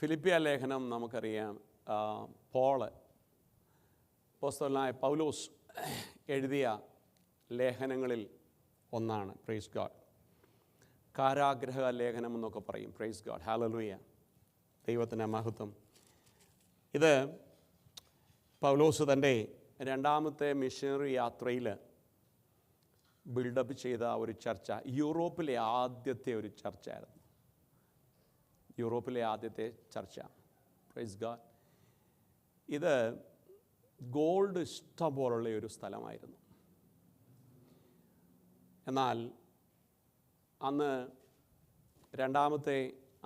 ഫിലിപ്പിയ ലേഖനം നമുക്കറിയാം. അപ്പോസ്തലനായ പൗലോസ് എഴുതിയ ലേഖനങ്ങളിൽ ഒന്നാണ്. Praise God. കാരാഗ്രഹ ലേഖനം എന്നൊക്കെ പറയും. Price God. ഹല്ലേലൂയ. ദൈവത്തിൻ്റെ മഹത്വം. ഇത് പൗലോസ് തൻ്റെ രണ്ടാമത്തെ മിഷണറി യാത്രയിൽ ബിൽഡപ്പ് ചെയ്ത ഒരു ചർച്ച. യൂറോപ്പിലെ ആദ്യത്തെ ഒരു ചർച്ചയായിരുന്നു. യൂറോപ്പിലെ ആദ്യത്തെ ചർച്ച. Praise God. ഇത് ഗോൾഡ് ഇഷ്ടം പോലുള്ള ഒരു സ്ഥലമായിരുന്നു. എന്നാൽ അന്ന് രണ്ടാമത്തെ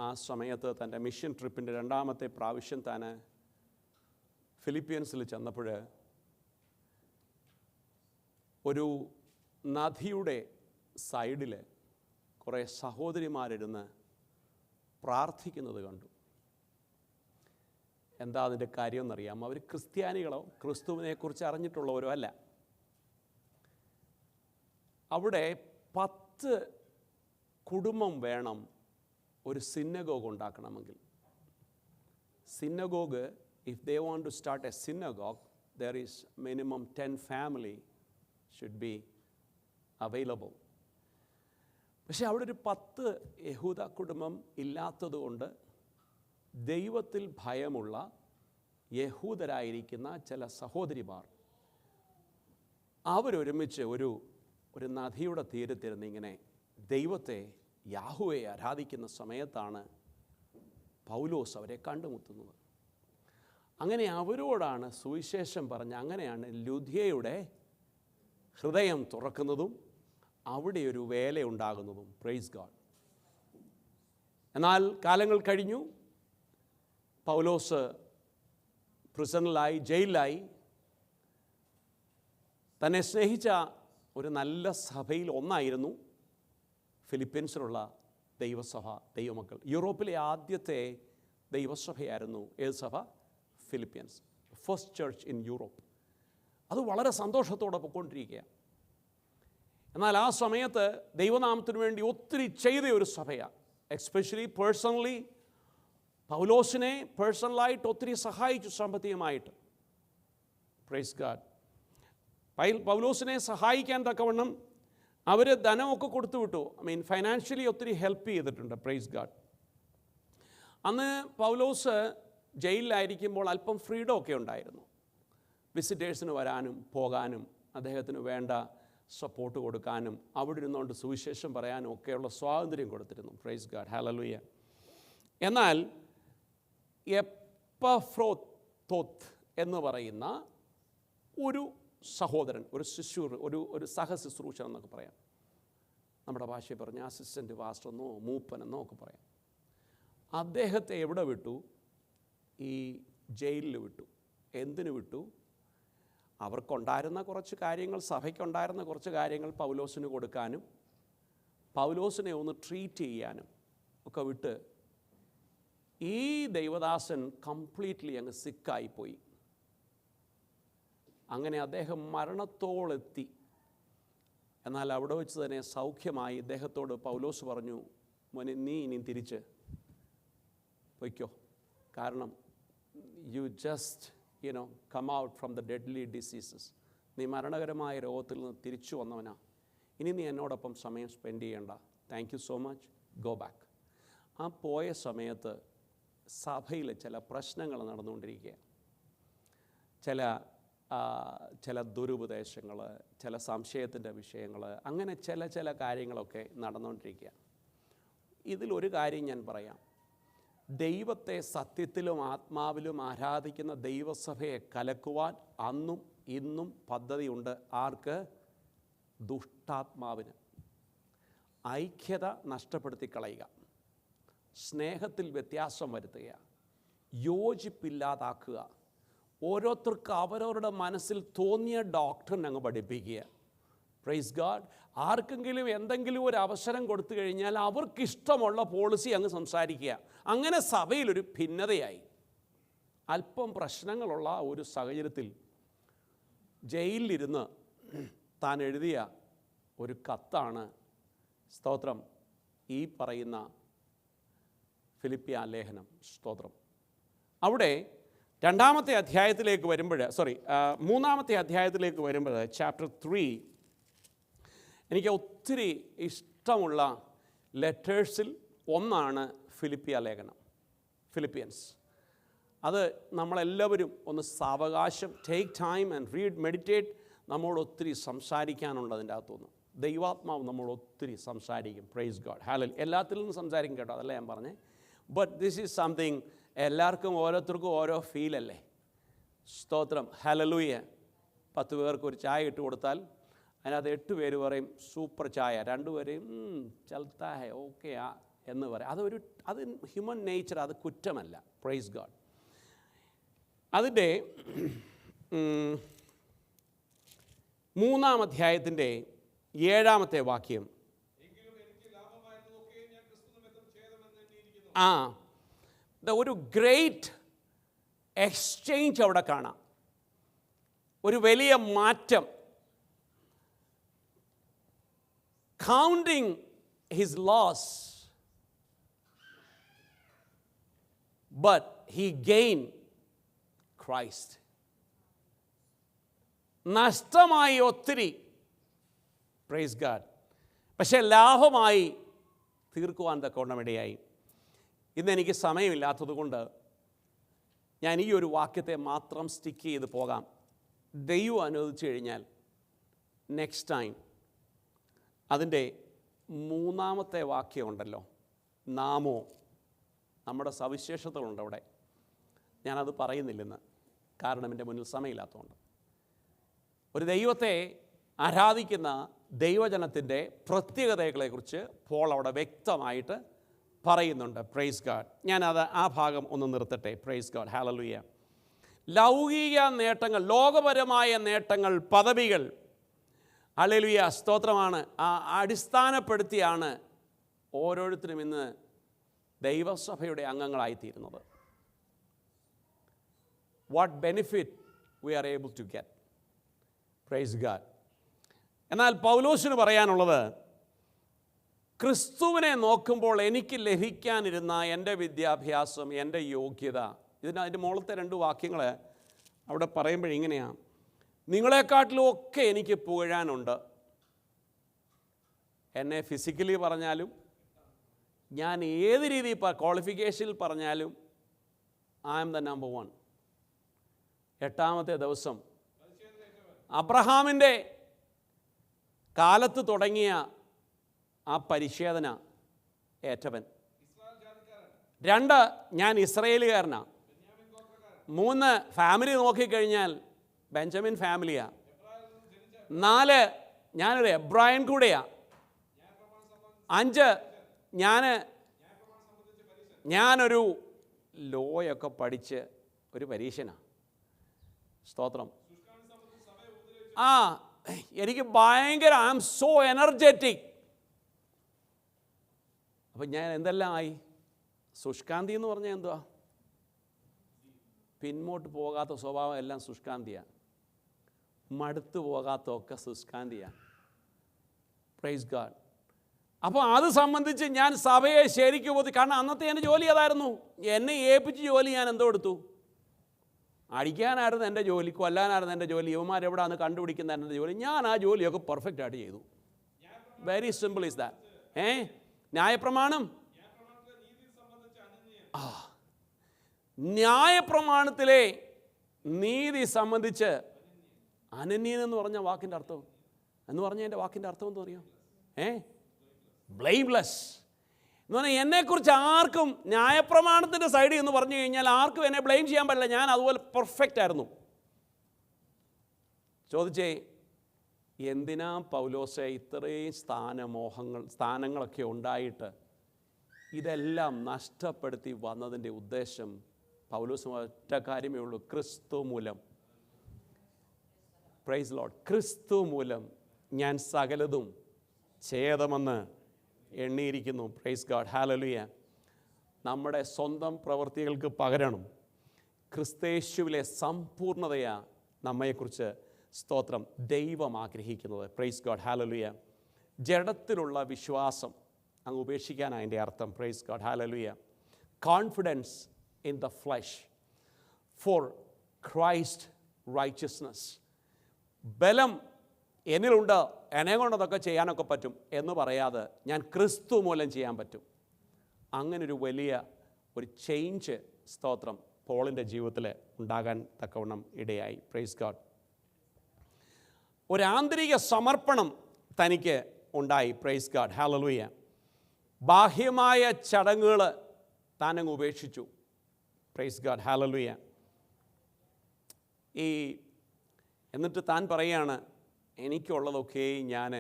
ആ സമയത്ത് തൻ്റെ മിഷൻ ട്രിപ്പിൻ്റെ രണ്ടാമത്തെ പ്രാവശ്യം താൻ ഫിലിപ്പീൻസിൽ ചെന്നപ്പോൾ ഒരു നദിയുടെ സൈഡിൽ കുറേ സഹോദരിമാരിരുന്ന് പ്രാർത്ഥിക്കുന്നത് കണ്ടു. എന്താ അതിൻ്റെ കാര്യമെന്നറിയാം. അവർ ക്രിസ്ത്യാനികളോ ക്രിസ്തുവിനെക്കുറിച്ച് അറിഞ്ഞിട്ടുള്ളവരോ അല്ല. അവിടെ 10 കുടുംബം വേണം ഒരു സിനഗോഗ് ഉണ്ടാക്കണമെങ്കിൽ. Synagogue, if they want to start a synagogue, there is minimum 10 family should be available. പക്ഷെ അവിടെ ഒരു 10 യഹൂദ കുടുംബം ഇല്ലാത്തതുകൊണ്ട് ദൈവത്തിൽ ഭയമുള്ള യഹൂദരായിരിക്കുന്ന ചില സഹോദരിമാർ അവരൊരുമിച്ച് ഒരു നദിയുടെ തീരത്തിരുന്ന് ഇങ്ങനെ ദൈവത്തെ യാഹുവെ ആരാധിക്കുന്ന സമയത്താണ് പൗലോസ് അവരെ കണ്ടുമുട്ടുന്നത്. അങ്ങനെ അവരോടാണ് സുവിശേഷം പറഞ്ഞ് അങ്ങനെയാണ് ലുദ്യയുടെ ഹൃദയം തുറക്കുന്നതും അവിടെ ഒരു വേല ഉണ്ടാകുന്നതും. Praise God. എന്നാൽ കാലങ്ങൾ കഴിഞ്ഞു. പൗലോസ് പ്രിസണിലായി, ജയിലിലായി. തന്നെ സ്നേഹിച്ച ഒരു നല്ല സഭയിൽ ഒന്നായിരുന്നു ഫിലിപ്പീൻസിലുള്ള ദൈവസഭ, ദൈവമക്കൾ. യൂറോപ്പിലെ ആദ്യത്തെ ദൈവസഭയായിരുന്നു ഏത് സഭ? Philippines. First church in Europe. അത് വളരെ സന്തോഷത്തോടെ പൊയ്ക്കൊണ്ടിരിക്കുക. എന്നാൽ ആ സമയത്ത് ദൈവനാമത്തിനു വേണ്ടി ഒത്തിരി ചെയ്ത ഒരു സഭയാണ്. എക്സ്പെഷ്യലി പേഴ്സണലി പൗലോസിനെ പേഴ്സണലായിട്ട് ഒത്തിരി സഹായിച്ചു സാമ്പത്തികമായിട്ട്. Praise God. പൗലോസിനെ സഹായിക്കാൻ തക്കവണ്ണം അവർ ധനമൊക്കെ കൊടുത്തു വിട്ടു. ഫൈനാൻഷ്യലി ഒത്തിരി ഹെൽപ്പ് ചെയ്തിട്ടുണ്ട്. Praise God. അന്ന് പൗലോസ് ജയിലിലായിരിക്കുമ്പോൾ അല്പം ഫ്രീഡം ഒക്കെ ഉണ്ടായിരുന്നു. വിസിറ്റേഴ്സിന് വരാനും പോകാനും അദ്ദേഹത്തിന് വേണ്ട സപ്പോർട്ട് കൊടുക്കാനും അവിടെ ഇരുന്നുകൊണ്ട് സുവിശേഷം പറയാനും ഒക്കെയുള്ള സ്വാതന്ത്ര്യം കൊടുത്തിരുന്നു. Price God. ഹല്ലേലൂയ. എന്നാൽ എപ്പഫ്രോത്തോത്ത് എന്ന് പറയുന്ന ഒരു സഹോദരൻ, ഒരു ശുശ്രൂർ, ഒരു സഹശുശ്രൂഷൻ എന്നൊക്കെ പറയാം. നമ്മുടെ ഭാഷയിൽ പറഞ്ഞ അസിസ്റ്റൻ്റ് പാസ്റ്റർ എന്നോ മൂപ്പനെന്നോ ഒക്കെ പറയാം. അദ്ദേഹത്തെ എവിടെ വിട്ടു? ഈ ജയിലിൽ വിട്ടു. എന്തിനു വിട്ടു? അവർക്കുണ്ടായിരുന്ന കുറച്ച് കാര്യങ്ങൾ, സഭയ്ക്കുണ്ടായിരുന്ന കുറച്ച് കാര്യങ്ങൾ പൗലോസിന് കൊടുക്കാനും പൗലോസിനെ ഒന്ന് ട്രീറ്റ് ചെയ്യാനും ഒക്കെ വിട്ട് ഈ ദൈവദാസൻ കംപ്ലീറ്റ്ലി അങ്ങ് സിക്കായിപ്പോയി. അങ്ങനെ അദ്ദേഹം മരണത്തോളെത്തി. എന്നാൽ അവിടെ വെച്ച് തന്നെ സൗഖ്യമായി. ഇദ്ദേഹത്തോട് പൗലോസ് പറഞ്ഞു, മോനെ നീ ഇനി തിരിച്ച് പൊയ്ക്കോ. കാരണം you just come out from the deadly diseases. നീ മരണകരമായ രോഗത്തിൽ നിന്ന് തിരിച്ചു വന്നവനാ. ഇനി നീ എന്നോടൊപ്പം സമയം സ്പെൻഡ് ചെയ്യണ്ട. Thank you so much. Go back. ആ പോയ സമയത്ത് സഭയിൽ ചില പ്രശ്നങ്ങൾ നടന്നുകൊണ്ടിരിക്കുക. ചില ദുരുപദേശങ്ങൾ, ചില സംശയത്തിൻ്റെ വിഷയങ്ങൾ, അങ്ങനെ ചില കാര്യങ്ങളൊക്കെ നടന്നുകൊണ്ടിരിക്കുക. ഇതിലൊരു കാര്യം ഞാൻ പറയാം. ദൈവത്തെ സത്യത്തിലും ആത്മാവിലും ആരാധിക്കുന്ന ദൈവസഭയെ കലക്കുവാൻ അന്നും ഇന്നും പദ്ധതിയുണ്ട്. ആർക്ക്? ദുഷ്ടാത്മാവിന്. ഐക്യത നഷ്ടപ്പെടുത്തി കളയുക, സ്നേഹത്തിൽ വ്യത്യാസം വരുത്തുക, യോജിപ്പില്ലാതാക്കുക, ഓരോരുത്തർക്ക് അവരവരുടെ മനസ്സിൽ തോന്നിയ ഡോക്ടറിനെ അങ്ങ് പഠിപ്പിക്കുക. Praise God. ആർക്കെങ്കിലും എന്തെങ്കിലും ഒരു അവസരം കൊടുത്തു കഴിഞ്ഞാൽ അവർക്കിഷ്ടമുള്ള പോളിസി അങ്ങ് സംസാരിക്കുക. അങ്ങനെ സഭയിലൊരു ഭിന്നതയായി. അല്പം പ്രശ്നങ്ങളുള്ള ഒരു സാഹചര്യത്തിൽ ജയിലിലിരുന്ന് താൻ എഴുതിയ ഒരു കത്താണ് സ്തോത്രം ഈ പറയുന്ന ഫിലിപ്പിയ ലേഖനം. സ്തോത്രം. അവിടെ രണ്ടാമത്തെ അധ്യായത്തിലേക്ക് വരുമ്പോൾ മൂന്നാമത്തെ അധ്യായത്തിലേക്ക് വരുമ്പോൾ ചാപ്റ്റർ 3, എനിക്ക് ഒത്തിരി ഇഷ്ടമുള്ള ലെറ്റേഴ്സിൽ ഒന്നാണ് ഫിലിപ്പിയ ലേഖനം, ഫിലിപ്പിയൻസ്. അത് നമ്മളെല്ലാവരും ഒന്ന് സാവകാശം take time and read, meditate. നമ്മോട് ഒത്തിരി സംസാരിക്കാനുണ്ട് അതിൻ്റെ അകത്തുനിന്ന്. ദൈവാത്മാവ് നമ്മളോട് ഒത്തിരി സംസാരിക്കും. Price God, hallelujah. എല്ലാത്തിൽ നിന്നും സംസാരിക്കും കേട്ടോ, അതല്ല ഞാൻ പറഞ്ഞേ. ബട്ട് ദിസ് ഈസ് സംതിങ്, എല്ലാവർക്കും ഓരോരുത്തർക്കും ഓരോ ഫീലല്ലേ. സ്തോത്രം, ഹല്ലേലൂയ. 10 പേർക്ക് ഒരു ചായ ഇട്ട് കൊടുത്താൽ അതിനകത്ത് 8 പേര് പറയും സൂപ്പർ ചായ, 2 പേരെയും ചൽത്താ ഹെ, ഓക്കെ ആ എന്ന് പറയും. അത് ഹ്യൂമൻ നേച്ചർ, അത് കുറ്റമല്ല. Praise God. അതിൻ്റെ 3-ാം അധ്യായത്തിൻ്റെ 7-ാമത്തെ വാക്യം, ഒരു ഗ്രേറ്റ് എക്സ്ചേഞ്ച് അവിടെ കാണാം, ഒരു വലിയ മാറ്റം. Counting his loss but he gain Christ. നഷ്ടമായി ഒത്തിരി, പ്രൈസ് ഗാഡ്, പക്ഷേ ലാഭമായി തീർക്കുവാൻ തക്കവണ്ണം ഇടയായി. ഇന്ന് എനിക്ക് സമയമില്ലാത്തത് കൊണ്ട് ഞാൻ ഈ ഒരു വാക്യത്തെ മാത്രം സ്റ്റിക്ക് ചെയ്ത് പോകാം. ദൈവം അനുവദിച്ചു കഴിഞ്ഞാൽ നെക്സ്റ്റ് ടൈം അതിൻ്റെ 3-ാമത്തെ വാക്യമുണ്ടല്ലോ, നാമോ, നമ്മുടെ സവിശേഷതകളുണ്ട് അവിടെ. ഞാനത് പറയുന്നില്ലെന്ന്, കാരണം എൻ്റെ മുന്നിൽ സമയമില്ലാത്തതുകൊണ്ട്. ഒരു ദൈവത്തെ ആരാധിക്കുന്ന ദൈവജനത്തിൻ്റെ പ്രത്യേകതകളെക്കുറിച്ച് പോൾ അവിടെ വ്യക്തമായിട്ട് പറയുന്നുണ്ട്. Praise God. ഞാനത് ആ ഭാഗം ഒന്ന് നിർത്തട്ടെ. Price God, hallelujah. ലൗകിക നേട്ടങ്ങൾ, ലോകപരമായ നേട്ടങ്ങൾ, പദവികൾ, ഹല്ലേലൂയ, സ്തോത്രമാണ്, അടിസ്ഥാനപ്പെടുത്തിയാണ് ഓരോരുത്തരും ഇന്ന് ദൈവസഭയുടെ അംഗങ്ങളായിത്തീരുന്നത്. What benefit we are able to get. Praise God. എന്നാൽ പൗലോസിന് പറയാനുള്ളത്, ക്രിസ്തുവിനെ നോക്കുമ്പോൾ എനിക്ക് ലഭിക്കാനിരുന്ന എൻ്റെ വിദ്യാഭ്യാസം, എൻ്റെ യോഗ്യത, അതിൻ്റെ മുകളിലത്തെ 2 വാക്യങ്ങൾ അവിടെ പറയുമ്പോഴിങ്ങനെയാണ്: നിങ്ങളെക്കാട്ടിലും ഒക്കെ എനിക്ക് പുകഴാനുണ്ട്. എന്നെ ഫിസിക്കലി പറഞ്ഞാലും, ഞാൻ ഏത് രീതിയിൽ ക്വാളിഫിക്കേഷനിൽ പറഞ്ഞാലും, ഐ ആം ദ നമ്പർ 1. 8-ാമത്തെ ദിവസം അബ്രഹാമിൻ്റെ കാലത്ത് തുടങ്ങിയ ആ പരിശോധന ഏറ്റവൻ. 2, ഞാൻ ഇസ്രയേലുകാരനാണ്. 3, ഫാമിലി നോക്കിക്കഴിഞ്ഞാൽ ബെഞ്ചമിൻ ഫാമിലിയാണ്. 4, ഞാനൊരു എബ്രായൻ കൂടെയാണ്. 5, ഞാനൊരു ലോയൊക്കെ പഠിച്ച് ഒരു പരീക്ഷനാണ്. സ്തോത്രം. എനിക്ക് ഭയങ്കര, ഐ ആം സോ എനർജറ്റിക്. അപ്പം ഞാൻ എന്തെല്ലാം ആയി? ശുഷ്കാന്തി എന്ന് പറഞ്ഞാൽ എന്തുവാ? പിന്നോട്ട് പോകാത്ത സ്വഭാവം എല്ലാം ശുഷ്കാന്തിയാണ്. മടുത്തു പോകാത്തതൊക്കെ ശുഷ്കാന്തിയാണ്. Praise God. അപ്പോൾ അത് സംബന്ധിച്ച് ഞാൻ സഭയെ ശരിക്കും പോയി, കാരണം അന്നത്തെ എൻ്റെ ജോലി അതായിരുന്നു. എന്നെ ഏൽപ്പിച്ച് ജോലി ഞാൻ എന്തോ എടുത്തു? അടിക്കാനായിരുന്നു എൻ്റെ ജോലി, കൊല്ലാനായിരുന്നു എൻ്റെ ജോലി, യുവമാരെവിടാന്ന് കണ്ടുപിടിക്കുന്ന എൻ്റെ ജോലി. ഞാൻ ആ ജോലിയൊക്കെ പെർഫെക്റ്റ് ആയിട്ട് ചെയ്തു. Very simple is that. ന്യായപ്രമാണം, ന്യായപ്രമാണത്തിലെ നീതി സംബന്ധിച്ച് അനന്യൻ എന്ന് പറഞ്ഞ വാക്കിൻ്റെ അർത്ഥം എന്ന് പറഞ്ഞാൽ എൻ്റെ വാക്കിൻ്റെ അർത്ഥം എന്ന് പറയും, ബ്ലെയിംലെസ് എന്ന് പറഞ്ഞാൽ എന്നെക്കുറിച്ച് ആർക്കും ന്യായപ്രമാണത്തിൻ്റെ സൈഡിൽ എന്ന് പറഞ്ഞു കഴിഞ്ഞാൽ ആർക്കും എന്നെ ബ്ലെയിം ചെയ്യാൻ പറ്റില്ല. ഞാൻ അതുപോലെ പെർഫെക്റ്റ് ആയിരുന്നു. ചോദിച്ചേ, എന്തിനാ പൗലോസെ ഇത്രയും സ്ഥാനങ്ങളൊക്കെ ഉണ്ടായിട്ട് ഇതെല്ലാം നഷ്ടപ്പെടുത്തി വന്നതിൻ്റെ ഉദ്ദേശം? പൗലോസ് ഒറ്റ കാര്യമേ ഉള്ളൂ, ക്രിസ്തു മൂലം. Praise Lord. ക്രിസ്തു മൂലം ഞാൻ സകലതും ഛേദമെന്ന് എണ്ണിയിരിക്കുന്നു. Praise God, hallelujah. നമ്മുടെ സ്വന്തം പ്രവൃത്തികൾക്ക് പകരണം ക്രിസ്തയേശുവിലെ സമ്പൂർണ്ണതയാ നമ്മെക്കുറിച്ച്, സ്തോത്രം, ദൈവം ആഗ്രഹിക്കുന്നത്. Price God, hallelujah. ജഡത്തിലുള്ള വിശ്വാസം അങ്ങ് ഉപേക്ഷിക്കാനാണ് അതിൻ്റെ അർത്ഥം. Price God, hallelujah. Confidence in the flush, for Christ righteousness. ബലം എന്നിലുണ്ട്, എന്നെ കൊണ്ടതൊക്കെ ചെയ്യാനൊക്കെ പറ്റും എന്ന് പറയാതെ ഞാൻ ക്രിസ്തു മൂലം ചെയ്യാൻ പറ്റും. അങ്ങനൊരു വലിയ ഒരു ചേഞ്ച് സ്തോത്രം പോളിൻ്റെ ജീവിതത്തിൽ ഉണ്ടാകാൻ തക്കവണ്ണം ഇടയായി. Praise God. ഒരു ആന്തരിക സമർപ്പണം തനിക്ക് ഉണ്ടായി. Price God. ഹല്ലേലൂയ. ബാഹ്യമായ ചടങ്ങുകൾ താനങ്ങ് ഉപേക്ഷിച്ചു. Price God. ഹല്ലേലൂയ. എന്നിട്ട് താൻ പറയുകയാണ്, എനിക്കുള്ളതൊക്കെ ഞാൻ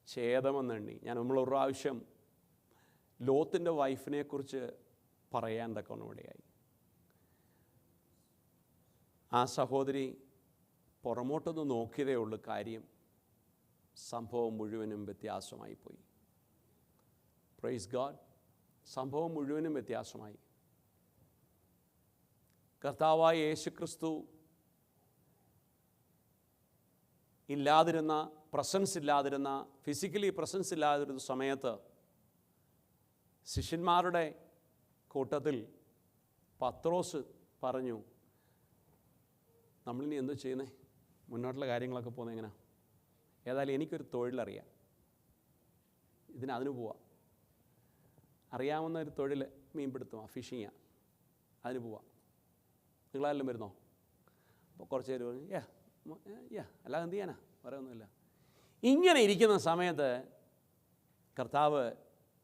ഛേദമെന്നെണ്ണി. ഞാൻ നമ്മളൊരു പ്രാവശ്യം ലോത്തിൻ്റെ വൈഫിനെക്കുറിച്ച് പറയാൻ തക്കവണ്ണം ഇടയായി. ആ സഹോദരി പുറമോട്ടൊന്ന് നോക്കിയതേ ഉള്ളൂ, കാര്യം സംഭവം മുഴുവനും വ്യത്യാസമായി പോയി. Praise God. സംഭവം മുഴുവനും വ്യത്യാസമായി. കർത്താവായ യേശുക്രിസ്തു ഇല്ലാതിരുന്ന, പ്രസൻസ് ഇല്ലാതിരുന്ന, ഫിസിക്കലി പ്രസൻസ് ഇല്ലാതിരുന്ന സമയത്ത് ശിഷ്യന്മാരുടെ കൂട്ടത്തിൽ പത്രോസ് പറഞ്ഞു, നമ്മളിനി എന്തു ചെയ്യുന്നേ, മുന്നോട്ടുള്ള കാര്യങ്ങളൊക്കെ പോകുന്നത് എങ്ങനെയാണ്? ഏതായാലും എനിക്കൊരു തൊഴിലറിയാം, അതിന് പോവാം. അറിയാവുന്ന ഒരു തൊഴിൽ മീൻപിടുത്തമാണ്, ഫിഷിങ്ങാണ്, അതിന് പോവാം. നിങ്ങളാരെല്ലാം വരുന്നോ? അപ്പോൾ കുറച്ച് പേര് പറഞ്ഞു അല്ലാതെ എന്ത് ചെയ്യാനാ, വേറെ ഒന്നുമില്ല. ഇങ്ങനെ ഇരിക്കുന്ന സമയത്ത് കർത്താവ്,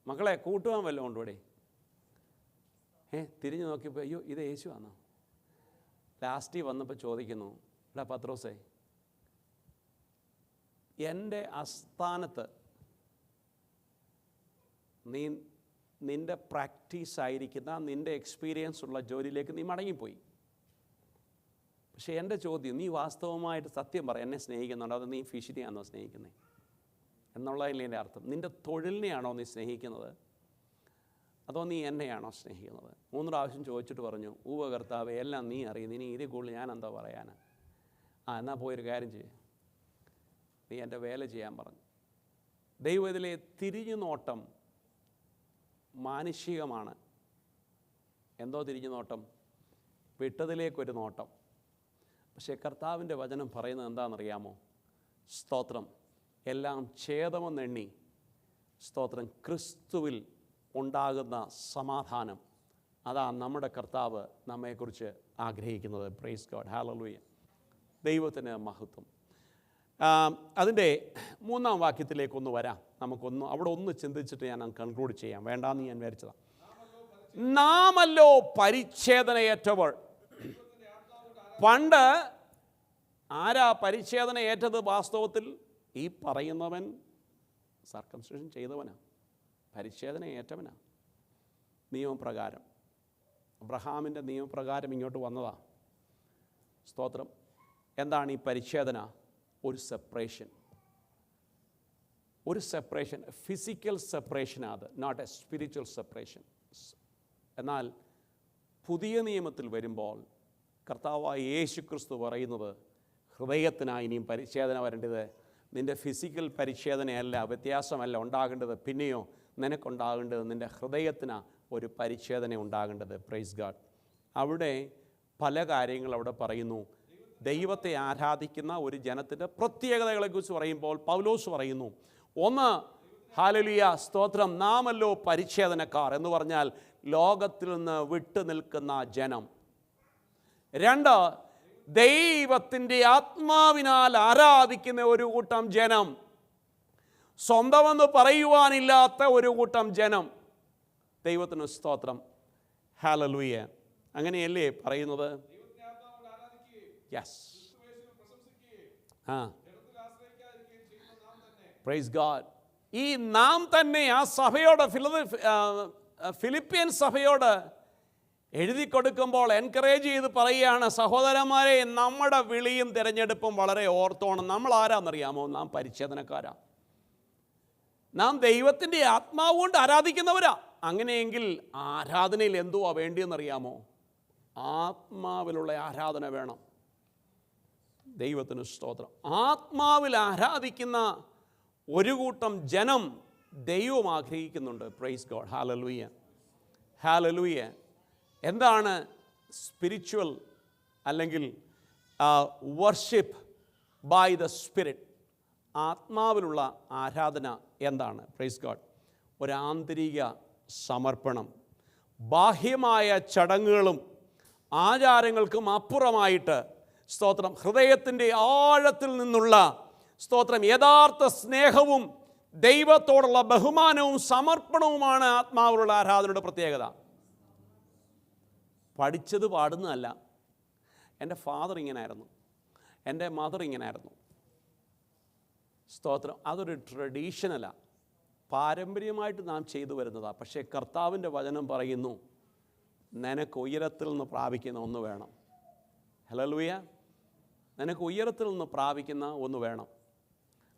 മക്കളെ കൂട്ടുവാൻ വല്ലതും കൊണ്ടുകൂടെ? തിരിഞ്ഞു നോക്കിയപ്പോൾ അയ്യോ ഇത് യേശുവാണോ? ലാസ്റ്റിൽ വന്നപ്പോൾ ചോദിക്കുന്നു, എടാ പത്രോസേ, എൻ്റെ ആസ്ഥാനത്ത് നിൻ്റെ പ്രാക്ടീസായിരിക്കുന്ന, നിൻ്റെ എക്സ്പീരിയൻസ് ഉള്ള ജോലിയിലേക്ക് നീ മടങ്ങിപ്പോയി. പക്ഷേ എൻ്റെ ചോദ്യം, നീ വാസ്തവമായിട്ട് സത്യം പറ, എന്നെ സ്നേഹിക്കുന്നുണ്ടോ? അതോ നീ ഫിഷിനെയാണോ സ്നേഹിക്കുന്നത് എന്നുള്ളതിൽ എൻ്റെ അർത്ഥം. നിൻ്റെ തൊഴിലിനെയാണോ നീ സ്നേഹിക്കുന്നത്, അതോ നീ എന്നെയാണോ സ്നേഹിക്കുന്നത്? 3 പ്രാവശ്യം ചോദിച്ചിട്ട് പറഞ്ഞു, ഊവ കർത്താവേ, എല്ലാം നീ അറിയുന്നു, ഇനി ഇതിൽ കൂടുതൽ ഞാൻ എന്താ പറയാനാ? എന്നാൽ പോയൊരു കാര്യം ചെയ്യും, നീ എൻ്റെ വേല ചെയ്യാൻ പറഞ്ഞു. ദൈവം ഇതിലെ തിരിഞ്ഞു നോട്ടം മാനുഷികമാണ്. എന്തോ തിരിഞ്ഞു നോട്ടം? വിട്ടതിലേക്കൊരു നോട്ടം. പക്ഷേ കർത്താവിൻ്റെ വചനം പറയുന്നത് എന്താണെന്നറിയാമോ? സ്തോത്രം, എല്ലാം ഛേദമെന്നെണ്ണി, സ്തോത്രം, ക്രിസ്തുവിൽ ഉണ്ടാകുന്ന സമാധാനം, അതാ നമ്മുടെ കർത്താവ് നമ്മെക്കുറിച്ച് ആഗ്രഹിക്കുന്നത്. Price God. ഹല്ലേലൂയ. ദൈവത്തിന് മഹത്വം. അതിൻ്റെ 3-ാം വാക്യത്തിലേക്കൊന്ന് വരാം. നമുക്കൊന്ന് അവിടെ ഒന്ന് ചിന്തിച്ചിട്ട് ഞാൻ കൺക്ലൂഡ് ചെയ്യാം. വേണ്ടാന്ന് ഞാൻ വിചാരിച്ചതാണ്. നാമല്ലോ പരിച്ഛേദനയേറ്റവൾ. പണ്ട് ആരാ പരിച്ഛേദന ഏറ്റത്? വാസ്തവത്തിൽ ഈ പറയുന്നവൻ സർക്കംസിഷൻ ചെയ്തവനാ, പരിച്ഛേദന ഏറ്റവനാ. നിയമപ്രകാരം, അബ്രഹാമിൻ്റെ നിയമപ്രകാരം ഇങ്ങോട്ട് വന്നതാ. സ്തോത്രം. എന്താണ് ഈ പരിച്ഛേദന? ഒരു സെപ്പറേഷൻ, ഫിസിക്കൽ സെപ്പറേഷനാണ് അത്, നോട്ട് എ സ്പിരിച്വൽ സെപ്പറേഷൻ. എന്നാൽ പുതിയ നിയമത്തിൽ വരുമ്പോൾ കർത്താവായ യേശുക്രിസ്തു പറയുന്നത്, ഹൃദയത്തിനായി ഇനിയും പരിച്ഛേദന വരേണ്ടത്. നിൻ്റെ ഫിസിക്കൽ പരിച്ഛേദനയല്ല, വ്യത്യാസമല്ല ഉണ്ടാകേണ്ടത്, പിന്നെയോ നിനക്കുണ്ടാകേണ്ടത് നിൻ്റെ ഹൃദയത്തിന് ഒരു പരിച്ഛേദന ഉണ്ടാകേണ്ടത്. Praise God. അവിടെ പല കാര്യങ്ങൾ അവിടെ പറയുന്നു. ദൈവത്തെ ആരാധിക്കുന്ന ഒരു ജനത്തിൻ്റെ പ്രത്യേകതകളെക്കുറിച്ച് പറയുമ്പോൾ പൗലോസ് പറയുന്നു, ഒന്ന്, ഹല്ലേലൂയ, സ്തോത്രം, നാമല്ലോ പരിച്ഛേദനക്കാർ എന്ന് പറഞ്ഞാൽ ലോകത്തിൽ നിന്ന് വിട്ടു നിൽക്കുന്ന ജനം. 2, ദൈവത്തിൻ്റെ ആത്മാവിനാൽ ആരാധിക്കുന്ന ഒരു കൂട്ടം ജനം, സ്വന്തമെന്ന് പറയുവാനില്ലാത്ത ഒരു കൂട്ടം ജനം. ദൈവത്തിന് സ്തോത്രം. ഹല്ലേലൂയ. അങ്ങനെയല്ലേ പറയുന്നത്? യെസ്. Praise God. ഈ നാം തന്നെ ആ സഭയോട്, ഫിലിപ്പിയൻ സഭയോട് എഴുതി കൊടുക്കുമ്പോൾ എൻകറേജ് ചെയ്ത് പറയുകയാണ്, സഹോദരന്മാരെ, നമ്മുടെ വിളിയും തിരഞ്ഞെടുപ്പും വളരെ ഓർത്തോണം. നമ്മൾ ആരാന്നറിയാമോ? നാം പരിച്ഛേദനക്കാരാ. നാം ദൈവത്തിൻ്റെ ആത്മാവ് കൊണ്ട് ആരാധിക്കുന്നവരാ. അങ്ങനെയെങ്കിൽ ആരാധനയിൽ എന്തുവാ വേണ്ടിയെന്നറിയാമോ? ആത്മാവിലുള്ള ആരാധന വേണം. ദൈവത്തിന് സ്തോത്രം. ആത്മാവിൽ ആരാധിക്കുന്ന ഒരു കൂട്ടം ജനം ദൈവം ആഗ്രഹിക്കുന്നുണ്ട്. Price God. Hallelujah, hallelujah. എന്താണ് സ്പിരിച്വൽ അല്ലെങ്കിൽ വർഷിപ്പ് ബൈ ദ സ്പിരിറ്റ്, ആത്മാവിലുള്ള ആരാധന എന്താണ്? Praise God. ഒരാന്തരിക സമർപ്പണം, ബാഹ്യമായ ചടങ്ങുകളും ആചാരങ്ങൾക്കും അപ്പുറമായിട്ട് സ്തോത്രം ഹൃദയത്തിൻ്റെ ആഴത്തിൽ നിന്നുള്ള സ്തോത്രം യഥാർത്ഥ സ്നേഹവും ദൈവത്തോടുള്ള ബഹുമാനവും സമർപ്പണവുമാണ് ആത്മാവിലുള്ള ആരാധനയുടെ പ്രത്യേകത. പഠിച്ചത് പാടുന്നതല്ല. എൻ്റെ ഫാദർ ഇങ്ങനായിരുന്നു, എൻ്റെ മദർ ഇങ്ങനായിരുന്നു. സ്തോത്രം, അതൊരു ട്രഡീഷനലാണ്, പാരമ്പര്യമായിട്ട് നാം ചെയ്തു വരുന്നതാണ്. പക്ഷേ കർത്താവിൻ്റെ വചനം പറയുന്നു, നിനക്ക് ഉയരത്തിൽ നിന്ന് പ്രാപിക്കുന്ന ഒന്ന് വേണം. ഹല്ലേലൂയ. നിനക്ക് ഉയരത്തിൽ നിന്ന് പ്രാപിക്കുന്ന ഒന്ന് വേണം.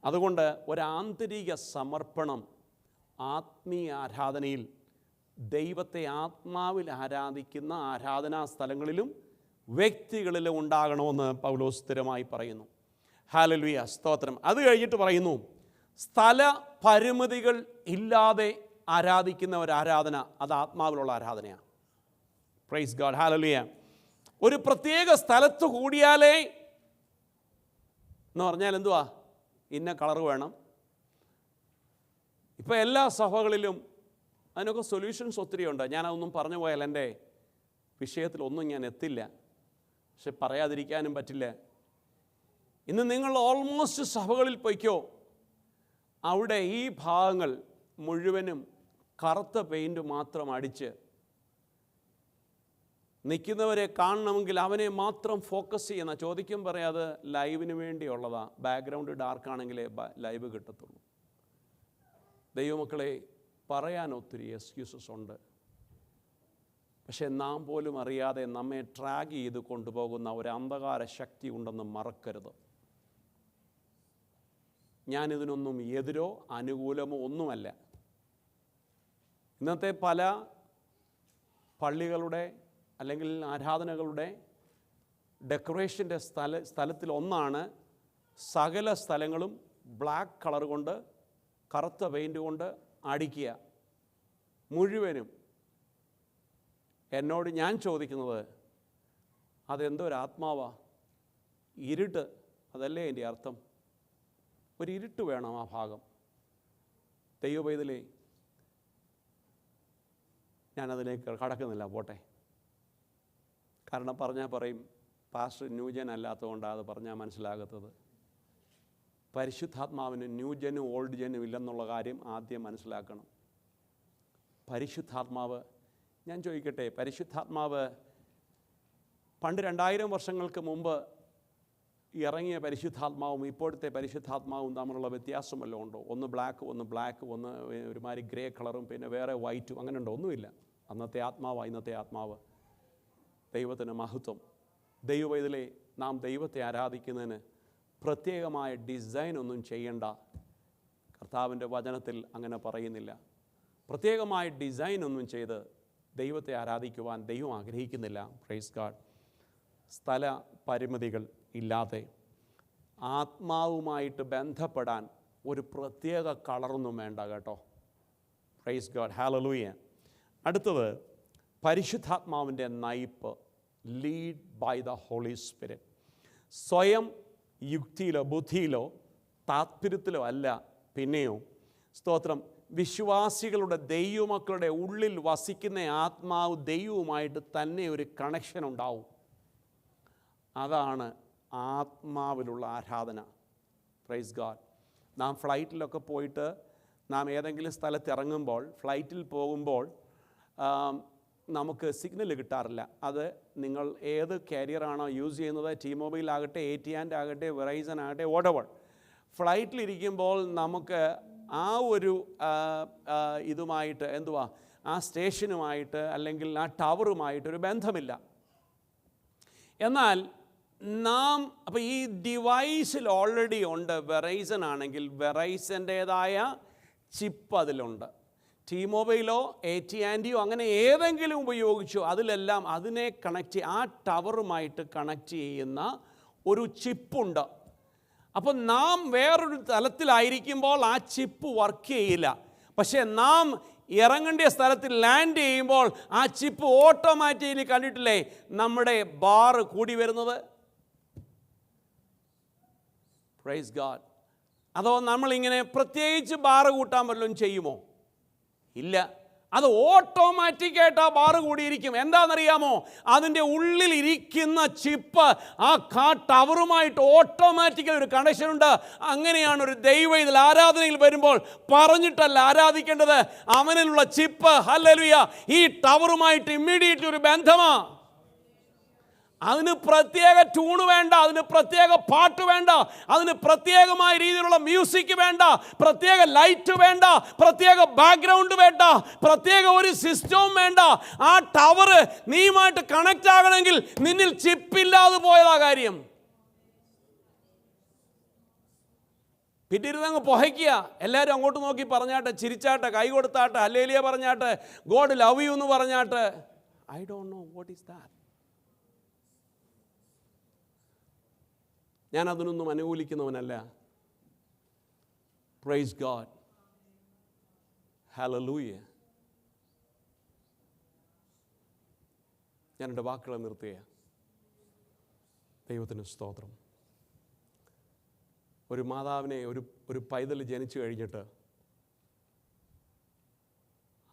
അതുകൊണ്ട് ഒരാന്തരിക സമർപ്പണം ആത്മീയ ആരാധനയിൽ, ദൈവത്തെ ആത്മാവിൽ ആരാധിക്കുന്ന ആരാധനാ സ്ഥലങ്ങളിലും വ്യക്തികളിലും ഉണ്ടാകണമെന്ന് പൗലോസ് സ്ഥിരമായി പറയുന്നു. ഹല്ലേലൂയ, സ്തോത്രം. അത് കഴിഞ്ഞിട്ട് പറയുന്നു, സ്ഥല പരിമിതികൾ ഇല്ലാതെ ആരാധിക്കുന്ന ഒരു ആരാധന, അത് ആത്മാവിലുള്ള ആരാധനയാണ്. Praise God, hallelujah. ഒരു പ്രത്യേക സ്ഥലത്ത് കൂടിയാലേ എന്ന് പറഞ്ഞാൽ എന്തുവാ? ഇന്ന കളർ വേണം. ഇപ്പോൾ എല്ലാ സഭകളിലും അതിനൊക്കെ സൊല്യൂഷൻസ് ഒത്തിരി ഉണ്ട്. ഞാനതൊന്നും പറഞ്ഞു പോയാൽ എൻ്റെ വിഷയത്തിലൊന്നും ഞാൻ എത്തില്ല. പക്ഷെ പറയാതിരിക്കാനും പറ്റില്ല. ഇന്ന് നിങ്ങൾ ഓൾമോസ്റ്റ് സഭകളിൽ പോയിക്കോ, അവിടെ ഈ ഭാഗങ്ങൾ മുഴുവനും കറുത്ത പെയിൻറ്റ് മാത്രം അടിച്ച് നിൽക്കുന്നവരെ കാണണമെങ്കിൽ അവനെ മാത്രം ഫോക്കസ് ചെയ്യുന്ന, ചോദിക്കും പറയാതെ ലൈവിന് വേണ്ടിയുള്ളതാണ്. ബാക്ക്ഗ്രൗണ്ട് ഡാർക്കാണെങ്കിലേ ലൈവ് കിട്ടത്തുള്ളൂ. ദൈവമക്കളെ, പറയാൻ ഒത്തിരി എക്സ്ക്യൂസസ് ഉണ്ട്. പക്ഷെ നാം പോലും അറിയാതെ നമ്മെ ട്രാക്ക് ചെയ്ത് കൊണ്ടുപോകുന്ന ഒരു അന്ധകാര ശക്തി ഉണ്ടെന്ന് മറക്കരുത്. ഞാനിതിനൊന്നും എതിരോ അനുകൂലമോ ഒന്നുമല്ല. ഇന്നത്തെ പല പള്ളികളുടെ അല്ലെങ്കിൽ ആരാധനകളുടെ ഡെക്കറേഷൻ്റെ സ്ഥലത്തിൽ ഒന്നാണ് സകല സ്ഥലങ്ങളും ബ്ലാക്ക് കളർ കൊണ്ട്, കറുത്ത പെയിൻറ്റ് കൊണ്ട് അടിക്കുക മുഴുവനും. എന്നോട് ഞാൻ ചോദിക്കുന്നത്, അതെന്തൊരാത്മാവാ? ഇരുട്ട്, അതല്ലേ എൻ്റെ അർത്ഥം? ഒരു ഇരുട്ട് വേണം ആ ഭാഗം. ദൈവപൈതലേ, ഞാനതിലേക്ക് കടക്കുന്നില്ല, പോട്ടെ. കാരണം പറഞ്ഞാൽ പറയും പാസ്റ്റർ ന്യൂജൻ അല്ലാത്തതുകൊണ്ടാണ് അത് പറഞ്ഞാൽ മനസ്സിലാകാത്തത്. പരിശുദ്ധാത്മാവിന് ന്യൂജനും ഓൾഡ് ജനും ഇല്ലെന്നുള്ള കാര്യം ആദ്യം മനസ്സിലാക്കണം. പരിശുദ്ധാത്മാവ്, ഞാൻ ചോദിക്കട്ടെ, പരിശുദ്ധാത്മാവ് പണ്ട് 2000 വർഷങ്ങൾക്ക് മുമ്പ് ഇറങ്ങിയ പരിശുദ്ധാത്മാവും ഇപ്പോഴത്തെ പരിശുദ്ധാത്മാവും തമ്മിലുള്ള വ്യത്യാസം വല്ലതും ഉണ്ടോ? ഒന്ന് ബ്ലാക്ക്, ഒന്ന് ഒരുമാതിരി ഗ്രേ കളറും പിന്നെ വേറെ വൈറ്റും, അങ്ങനെ ഉണ്ടോ? ഒന്നുമില്ല. അന്നത്തെ ആത്മാവാണ് ഇന്നത്തെ ആത്മാവ്. ദൈവത്തിന് മഹത്വം. ദൈവവേദലേ, നാം ദൈവത്തെ ആരാധിക്കുന്നതിന് പ്രത്യേകമായ ഡിസൈൻ ഒന്നും ചെയ്യേണ്ട. കർത്താവിൻ്റെ വചനത്തിൽ അങ്ങനെ പറയുന്നില്ല. പ്രത്യേകമായ ഡിസൈൻ ഒന്നും ചെയ്ത് ദൈവത്തെ ആരാധിക്കുവാൻ ദൈവം ആഗ്രഹിക്കുന്നില്ല. Praise God. സ്ഥല പരിമിതികൾ ഇല്ലാതെ ആത്മാവുമായിട്ട് ബന്ധപ്പെടാൻ ഒരു പ്രത്യേക കളറൊന്നും വേണ്ട കേട്ടോ. Praise God, hallelujah. അടുത്തത് പരിശുദ്ധാത്മാവിൻ്റെ നയിപ്പ്, lead by the holy spirit. സ്വയം യുക്തിയിലോ ബുദ്ധിയിലോ താത്പര്യത്തിലോ അല്ല, പിന്നെയോ സ്തോത്രം വിശ്വാസികളുടെ ദൈവമക്കളുടെ ഉള്ളിൽ വസിക്കുന്ന ആത്മാവ് ദൈവവുമായിട്ട് തന്നെ ഒരു കണക്ഷൻ ഉണ്ടാവും. അതാണ് ആത്മാവിലുള്ള ആരാധന. Praise God. നാം ഫ്ലൈറ്റിലൊക്കെ പോയിട്ട് നാം ഏതെങ്കിലും സ്ഥലത്ത് ഇറങ്ങുമ്പോൾ, ഫ്ലൈറ്റിൽ പോകുമ്പോൾ നമുക്ക് സിഗ്നൽ കിട്ടാറില്ല. അത് നിങ്ങൾ ഏത് കാരിയറാണോ യൂസ് ചെയ്യുന്നത്, T-Mobile ആകട്ടെ, AT&T ആകട്ടെ, വെറൈസൺ ആകട്ടെ, whatever, ഫ്ലൈറ്റിലിരിക്കുമ്പോൾ നമുക്ക് ആ ഒരു ഇതുമായിട്ട് എന്തുവാ, ആ സ്റ്റേഷനുമായിട്ട് അല്ലെങ്കിൽ ആ ടവറുമായിട്ടൊരു ബന്ധമില്ല. എന്നാൽ നാം അപ്പോൾ ഈ ഡിവൈസിൽ ഓൾറെഡി ഉണ്ട്. വെറൈസൺ ആണെങ്കിൽ വെറൈസൻ്റേതായ ചിപ്പ് അതിലുണ്ട്. T-Mobileോ AT&Tയോ അങ്ങനെ ഏതെങ്കിലും ഉപയോഗിച്ചോ അതിലെല്ലാം അതിനെ കണക്ട് ആ ടവറുമായിട്ട് കണക്ട് ചെയ്യുന്ന ഒരു ചിപ്പുണ്ട്. അപ്പോൾ നാം വേറൊരു തലത്തിലായിരിക്കുമ്പോൾ ആ ചിപ്പ് വർക്ക് ചെയ്യില്ല. പക്ഷേ നാം ഇറങ്ങേണ്ട സ്ഥലത്തിൽ ലാൻഡ് ചെയ്യുമ്പോൾ ആ ചിപ്പ് ഓട്ടോമാറ്റിക്കലി കണ്ടിട്ടില്ലേ നമ്മുടെ ബാർ കൂടി വരുന്നത്? Praise God. അതോ നമ്മളിങ്ങനെ പ്രത്യേകിച്ച് ബാർ കൂട്ടാൻ വല്ലതും ചെയ്യുമോ? ഇല്ല, അത് ഓട്ടോമാറ്റിക്കായിട്ട് ആ ബാർ കൂടിയിരിക്കും. എന്താണെന്നറിയാമോ? അതിൻ്റെ ഉള്ളിലിരിക്കുന്ന ചിപ്പ് ആ ടവറുമായിട്ട് ഓട്ടോമാറ്റിക്കലി ഒരു കണക്ഷൻ ഉണ്ട്. അങ്ങനെയാണ് ഒരു ദൈവം ഇതിൽ ആരാധനയിൽ വരുമ്പോൾ പറഞ്ഞിട്ടല്ല ആരാധിക്കേണ്ടത്. അവനിലുള്ള ചിപ്പ്, ഹല്ലേലൂയ, ഈ ടവറുമായിട്ട് ഇമ്മീഡിയറ്റ്ലി ഒരു ബന്ധമാണ്. അതിന് പ്രത്യേക ട്യൂണ് വേണ്ട, അതിന് പ്രത്യേക പാട്ട് വേണ്ട, അതിന് പ്രത്യേകമായ രീതിയിലുള്ള മ്യൂസിക് വേണ്ട, പ്രത്യേക ലൈറ്റ് വേണ്ട, പ്രത്യേക ബാക്ക്ഗ്രൗണ്ട് വേണ്ട, പ്രത്യേക ഒരു സിസ്റ്റവും വേണ്ട. ആ ടവർ നീയുമായിട്ട് കണക്റ്റ് ആകണമെങ്കിൽ നിന്നിൽ ചിപ്പില്ലാതെ പോയതാ കാര്യം. പിന്നിരുന്നങ്ങ് പുഹയ്ക്കുക. എല്ലാവരും അങ്ങോട്ട് നോക്കി പറഞ്ഞാട്ടെ, ചിരിച്ചാട്ടെ, കൈ കൊടുത്താട്ടെ, ഹല്ലേലൂയ പറഞ്ഞാട്ടെ, ഗോഡ് ലവ് യു എന്ന് പറഞ്ഞാട്ടെ. I don't know what is that. ഞാൻ അതിനൊന്നും അനുകൂലിക്കുന്നവനല്ല. Price God, hallelujah. ഞാൻ എൻ്റെ വാക്കുകളെ നിർത്തുക. ദൈവത്തിന് സ്തോത്രം. ഒരു മാതാവിനെ ഒരു പൈതൽ ജനിച്ചു കഴിഞ്ഞിട്ട്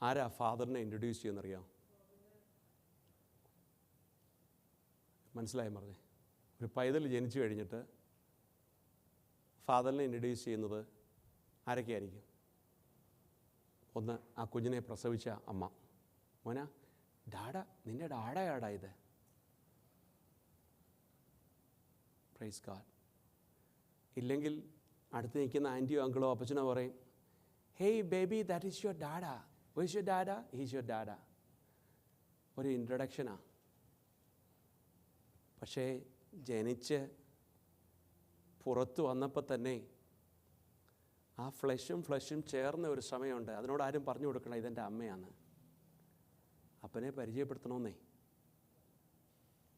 ആരാ ഫാദറിനെ ഇൻട്രൊഡ്യൂസ് ചെയ്യുന്നറിയാം? മനസ്സിലായി പറഞ്ഞേ? ഒരു പൈതൽ ജനിച്ചു കഴിഞ്ഞിട്ട് ഫാദറിനെ ഇൻട്രൊഡ്യൂസ് ചെയ്യുന്നത് ആരൊക്കെയായിരിക്കും? ഒന്ന്, ആ കുഞ്ഞിനെ പ്രസവിച്ച അമ്മ. മോന, ഡാഡ, നിൻ്റെ ഡാഡയാടാ ഇത്. Praise God. ഇല്ലെങ്കിൽ അടുത്ത് നിൽക്കുന്ന ആൻറ്റിയോ അങ്കിളോ അപ്പച്ചനോ പറയും, hey baby, that is your dada. Who is your dada? He's your dada. ഒരു ഇൻട്രൊഡക്ഷനാണ്. പക്ഷേ ജനിച്ച് പുറത്ത് വന്നപ്പോൾ തന്നെ ആ ഫ്ലഷും ചേർന്ന ഒരു സമയമുണ്ട്. അതിനോട് ആരും പറഞ്ഞു കൊടുക്കണം ഇതെൻ്റെ അമ്മയാണ്. അപ്പനെ പരിചയപ്പെടുത്തണമെന്നേ.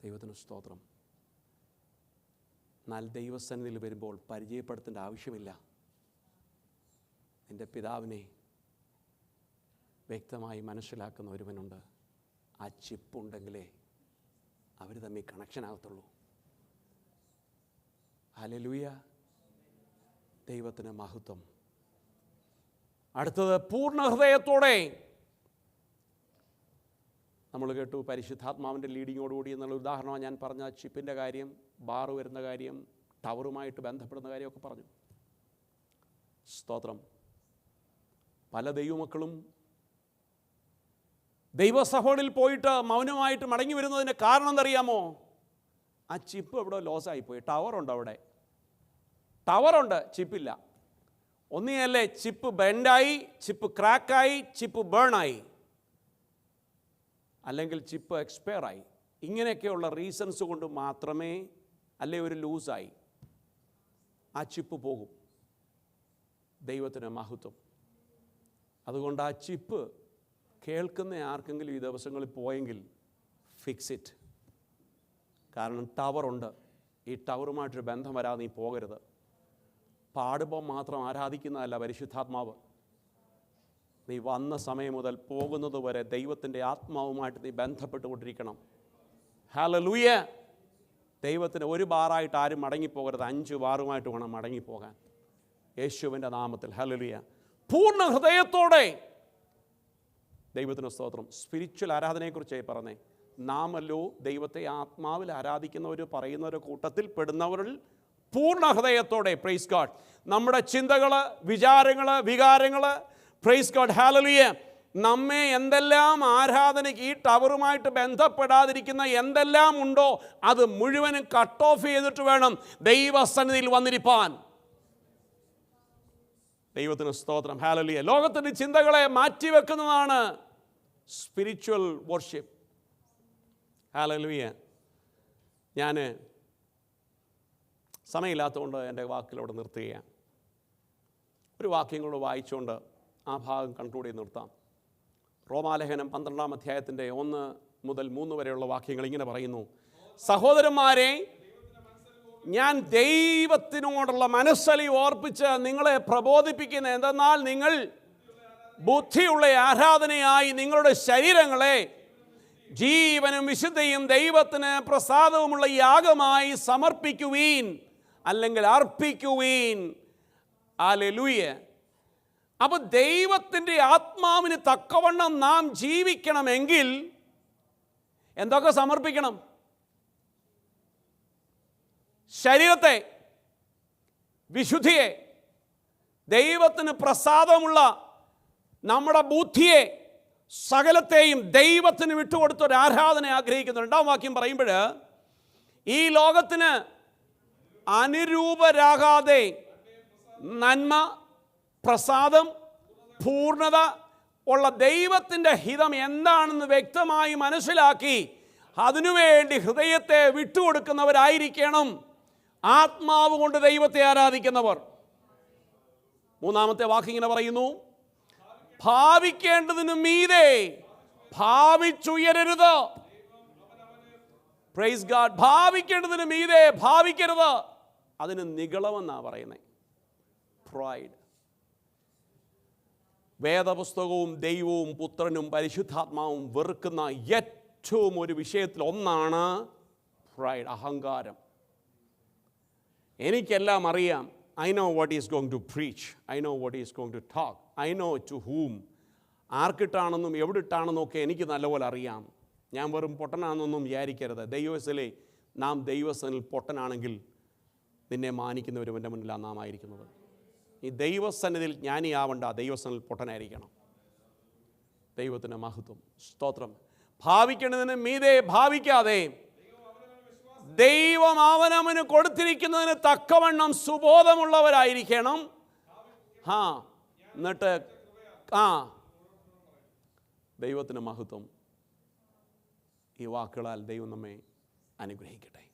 ദൈവത്തിന് സ്തോത്രം. എന്നാൽ ദൈവസന്നിധിയിൽ വരുമ്പോൾ പരിചയപ്പെടുത്തേണ്ട ആവശ്യമില്ല. നിൻ്റെ പിതാവിനെ വ്യക്തമായി മനസ്സിലാക്കുന്ന ഒരുവനുണ്ട്. ആ ചിപ്പുണ്ടെങ്കിലേ അവർ തമ്മിൽ കണക്ഷൻ ആകത്തുള്ളൂ. ഹല്ലേലൂയ. ദൈവത്തിന് മഹത്വം. അടുത്തത്, പൂർണ്ണ ഹൃദയത്തോടെ. നമ്മൾ കേട്ടു പരിശുദ്ധാത്മാവിൻ്റെ ലീഡിങ്ങോടുകൂടി എന്നുള്ള ഉദാഹരണമാണ് ഞാൻ പറഞ്ഞ ചിപ്പിൻ്റെ കാര്യം, ബാറ് വരുന്ന കാര്യം, ടവറുമായിട്ട് ബന്ധപ്പെടുന്ന കാര്യമൊക്കെ പറഞ്ഞു. സ്തോത്രം. പല ദൈവമക്കളും ദൈവസഭയിൽ പോയിട്ട് മൗനമായിട്ട് മടങ്ങി വരുന്നതിന് കാരണം എന്തറിയാമോ? ആ ചിപ്പ് എവിടെ ലോസായിപ്പോയി. ടവറുണ്ട് അവിടെ, ടവറുണ്ട്, ചിപ്പില്ല. ഒന്നുകിലല്ലേ ചിപ്പ് ബെൻഡായി, ചിപ്പ് ക്രാക്കായി, ചിപ്പ് ബേണായി, അല്ലെങ്കിൽ ചിപ്പ് എക്സ്പയറായി. ഇങ്ങനെയൊക്കെയുള്ള റീസൺസ് കൊണ്ട് മാത്രമേ, അല്ലെ ഒരു ലൂസായി, ആ ചിപ്പ് പോകും. ദൈവത്തിന് മഹത്വം. അതുകൊണ്ട് ആ ചിപ്പ് കേൾക്കുന്ന ആർക്കെങ്കിലും ഈ ദിവസങ്ങളിൽ പോയെങ്കിൽ ഫിക്സ് ഇറ്റ്. കാരണം ടവറുണ്ട്. ഈ ടവറുമായിട്ടൊരു ബന്ധം വരാതെ നീ പോകരുത്. പാടുമ്പോൾ മാത്രം ആരാധിക്കുന്നതല്ല പരിശുദ്ധാത്മാവ്. നീ വന്ന സമയം മുതൽ പോകുന്നത് വരെ ദൈവത്തിൻ്റെ ആത്മാവുമായിട്ട് നീ ബന്ധപ്പെട്ടുകൊണ്ടിരിക്കണം. ഹല്ലേലൂയ. ദൈവത്തിന് ഒരു ബാറായിട്ട് ആരും മടങ്ങിപ്പോകരുത്. 5 ബാറുമായിട്ട് വേണം മടങ്ങിപ്പോകാൻ. യേശുവിൻ്റെ നാമത്തിൽ ഹല്ലേലൂയ. പൂർണ്ണ ഹൃദയത്തോടെ. ദൈവത്തിന് സ്തോത്രം. സ്പിരിച്വൽ ആരാധനയെക്കുറിച്ചായി പറഞ്ഞേ. നാമല്ലോ ദൈവത്തെ ആത്മാവിൽ ആരാധിക്കുന്നവർ പറയുന്നവരുടെ കൂട്ടത്തിൽ പെടുന്നവരിൽ പൂർണ്ണ ഹൃദയത്തോടെ. Praise God. നമ്മുടെ ചിന്തകൾ, വിചാരങ്ങൾ, വികാരങ്ങൾ, പ്രൈസ് ഗോഡ്, ഹല്ലേലൂയ, നമ്മെ എന്തെല്ലാം ആരാധനയ്ക്ക് ഈ ടവറുമായിട്ട് ബന്ധപ്പെടാതിരിക്കുന്ന എന്തെല്ലാം ഉണ്ടോ അത് മുഴുവനും കട്ട് ഓഫ് ചെയ്തിട്ട് വേണം ദൈവസന്നിധിയിൽ വന്നിരിപ്പാൻ. ദൈവത്തിന് സ്തോത്രം. ഹല്ലേലൂയ. ലോകത്തിൻ്റെ ചിന്തകളെ മാറ്റിവെക്കുന്നതാണ് സ്പിരിച്വൽ വർഷിപ്പ്. ഹല്ലേലൂയ. ഞാൻ സമയമില്ലാത്തതുകൊണ്ട് എൻ്റെ വാക്കിലൂടെ നിർത്തുകയാണ്. ഒരു വാക്യം കൂടെ വായിച്ചുകൊണ്ട് ആ ഭാഗം കൺക്ലൂഡ് ചെയ്ത് നിർത്താം. റോമാലേഖനം 12-ാം അധ്യായത്തിൻ്റെ 1 മുതൽ 3 വരെയുള്ള വാക്യങ്ങൾ ഇങ്ങനെ പറയുന്നു. സഹോദരന്മാരെ, ഞാൻ ദൈവത്തിനോടുള്ള മനസ്സലി ഓർപ്പിച്ച് നിങ്ങളെ പ്രബോധിപ്പിക്കുന്ന എന്തെന്നാൽ നിങ്ങൾ ബുദ്ധിയുള്ള ആരാധനയായി നിങ്ങളുടെ ശരീരങ്ങളെ ജീവനും വിശുദ്ധിയും ദൈവത്തിന് പ്രസാദവുമുള്ള യാഗമായി സമർപ്പിക്കുവീൻ, അല്ലെങ്കിൽ അർപ്പിക്കുവീൻ. ഹല്ലേലൂയ. അപ്പോൾ ദൈവത്തിൻ്റെ ആത്മാവിന് തക്കവണ്ണം നാം ജീവിക്കണമെങ്കിൽ എന്തൊക്കെ സമർപ്പിക്കണം? ശരീരത്തെ, വിശുദ്ധിയെ, ദൈവത്തിന് പ്രസാദമുള്ള നമ്മുടെ ബുദ്ധിയെ, സകലത്തെയും ദൈവത്തിന് വിട്ടുകൊടുത്തൊരു ആരാധന ആഗ്രഹിക്കുന്നു. 2-ാം വാക്യം പറയുമ്പോൾ, ഈ ലോകത്തിന് അനുരൂപരാകാതെ നന്മ, പ്രസാദം, പൂർണ്ണത ഉള്ള ദൈവത്തിൻ്റെ ഹിതം എന്താണെന്ന് വ്യക്തമായി മനസ്സിലാക്കി അതിനുവേണ്ടി ഹൃദയത്തെ വിട്ടുകൊടുക്കുന്നവരായിരിക്കണം ആത്മാവ് കൊണ്ട് ദൈവത്തെ ആരാധിക്കുന്നവർ. 3-ാമത്തെ വാക്ക് ഇങ്ങനെ പറയുന്നു, ഭാവിക്കേണ്ടതിന് മീതെ ഭാവിച്ചുയരരുത്. Praise God. ഭാവിക്കേണ്ടതിന് മീതെ ഭാവിക്കരുത്. അതിന് നിഗളമെന്നാണ് പറയുന്നത്. പ്രൈഡ്. വേദപുസ്തകവും ദൈവവും പുത്രനും പരിശുദ്ധാത്മാവും വെറുക്കുന്ന ഏറ്റവും ഒരു വിഷയത്തിൽ ഒന്നാണ് പ്രൈഡ്, അഹങ്കാരം. എനിക്കെല്ലാം അറിയാം. I know what he is going to preach. I know what he is going to talk. I know to whom. ആർക്കിട്ടാണെന്നും എവിടിട്ടാണെന്നും ഒക്കെ എനിക്ക് നല്ലപോലെ അറിയാം. ഞാൻ വെറും പൊട്ടനാണെന്നൊന്നും വിചാരിക്കരുത്. ദൈവത്തിലെ നാം ദൈവസനിൽ പൊട്ടനാണെങ്കിൽ നിന്നെ മാനിക്കുന്നവരും എൻ്റെ മുന്നിലാണ് നാം ആയിരിക്കുന്നത്. ഈ ദൈവസന്നിധിയിൽ ജ്ഞാനിയാവണ്ട, ദൈവസന്നിധിയിൽ പൊട്ടനായിരിക്കണം. ദൈവത്തിന് മഹത്വം, സ്തോത്രം. ഭാവിക്കേണ്ടതിന് മീതെ ഭാവിക്കാതെ ദൈവം അവനവന് കൊടുത്തിരിക്കുന്നതിന് തക്കവണ്ണം സുബോധമുള്ളവരായിരിക്കണം. എന്നിട്ട് ദൈവത്തിന് മഹത്വം. ഈ വാക്കുകളാൽ ദൈവം നമ്മെ അനുഗ്രഹിക്കട്ടെ.